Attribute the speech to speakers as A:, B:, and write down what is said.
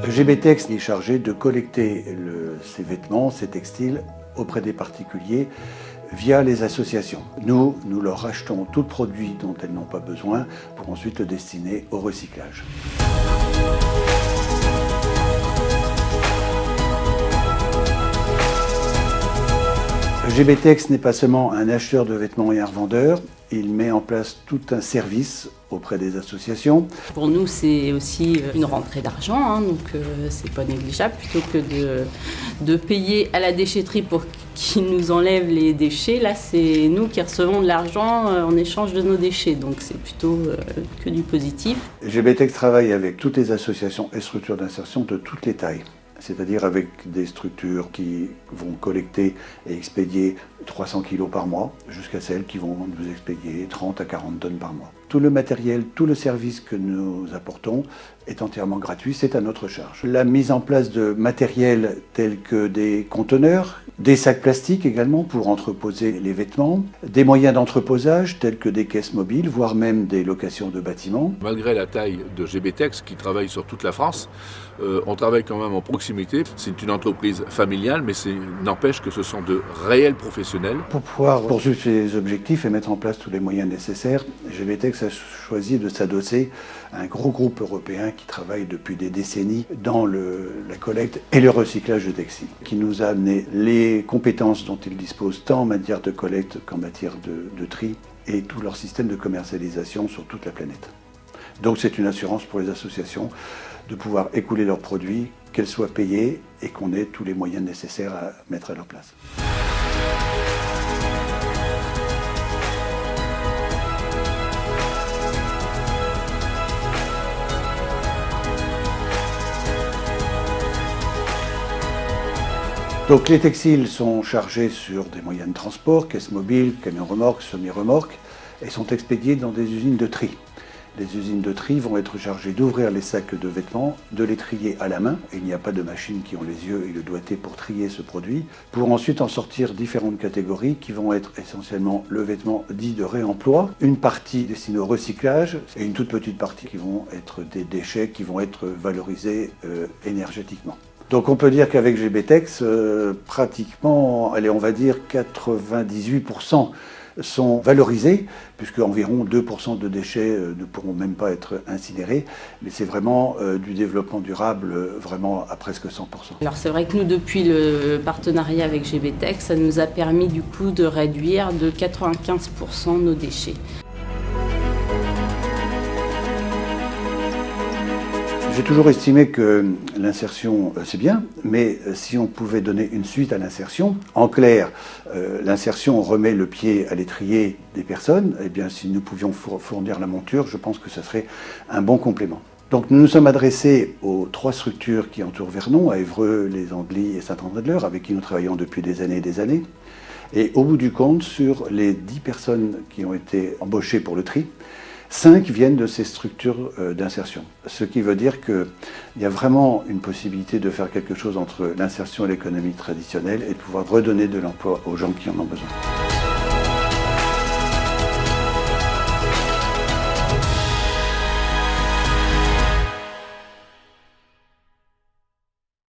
A: GBTEX est chargé de collecter ces vêtements, ces textiles auprès des particuliers via les associations. Nous leur rachetons tout le produit dont elles n'ont pas besoin pour ensuite le destiner au recyclage. GBTEX n'est pas seulement un acheteur de vêtements et un revendeur, il met en place tout un service auprès des associations.
B: Pour nous, c'est aussi une rentrée d'argent, donc c'est pas négligeable. Plutôt que de payer à la déchetterie pour qu'ils nous enlèvent les déchets, là c'est nous qui recevons de l'argent en échange de nos déchets, donc c'est plutôt que du positif.
A: GBTEX travaille avec toutes les associations et structures d'insertion de toutes les tailles. C'est-à-dire avec des structures qui vont collecter et expédier 300 kg par mois, jusqu'à celles qui vont nous expédier 30 à 40 tonnes par mois. Tout le matériel, tout le service que nous apportons est entièrement gratuit, c'est à notre charge. La mise en place de matériel tel que des conteneurs, des sacs plastiques également pour entreposer les vêtements, des moyens d'entreposage tels que des caisses mobiles, voire même des locations de bâtiments.
C: Malgré la taille de GBTEX qui travaille sur toute la France, on travaille quand même en proximité. C'est une entreprise familiale, mais n'empêche que ce sont de réels professionnels.
A: Pour pouvoir poursuivre ses objectifs et mettre en place tous les moyens nécessaires, GBTEX a choisi de s'adosser à un gros groupe européen qui travaille depuis des décennies dans la collecte et le recyclage de textiles, qui nous a amené les compétences dont ils disposent tant en matière de collecte qu'en matière de tri et tout leur système de commercialisation sur toute la planète. Donc c'est une assurance pour les associations de pouvoir écouler leurs produits, qu'elles soient payées et qu'on ait tous les moyens nécessaires à mettre à leur place. Donc les textiles sont chargés sur des moyens de transport, caisses mobiles, camions-remorques, semi-remorques, et sont expédiés dans des usines de tri. Les usines de tri vont être chargées d'ouvrir les sacs de vêtements, de les trier à la main. Il n'y a pas de machines qui ont les yeux et le doigté pour trier ce produit, pour ensuite en sortir différentes catégories qui vont être essentiellement le vêtement dit de réemploi, une partie destinée au recyclage et une toute petite partie qui vont être des déchets qui vont être valorisés énergétiquement. Donc on peut dire qu'avec GBTEX, pratiquement, allez, on va dire 98% sont valorisés, puisque environ 2% de déchets ne pourront même pas être incinérés, mais c'est vraiment du développement durable, vraiment à presque 100%.
B: Alors c'est vrai que nous, depuis le partenariat avec GBTEX, ça nous a permis du coup de réduire de 95% nos déchets.
A: J'ai toujours estimé que l'insertion, c'est bien, mais si on pouvait donner une suite à l'insertion, en clair, l'insertion remet le pied à l'étrier des personnes, et bien si nous pouvions fournir la monture, je pense que ce serait un bon complément. Donc nous nous sommes adressés aux 3 structures qui entourent Vernon, à Évreux, les Andelys et Saint-André-de-l'Eure, avec qui nous travaillons depuis des années et des années. Et au bout du compte, sur les 10 personnes qui ont été embauchées pour le tri, 5 viennent de ces structures d'insertion. Ce qui veut dire qu'il y a vraiment une possibilité de faire quelque chose entre l'insertion et l'économie traditionnelle et de pouvoir redonner de l'emploi aux gens qui en ont besoin.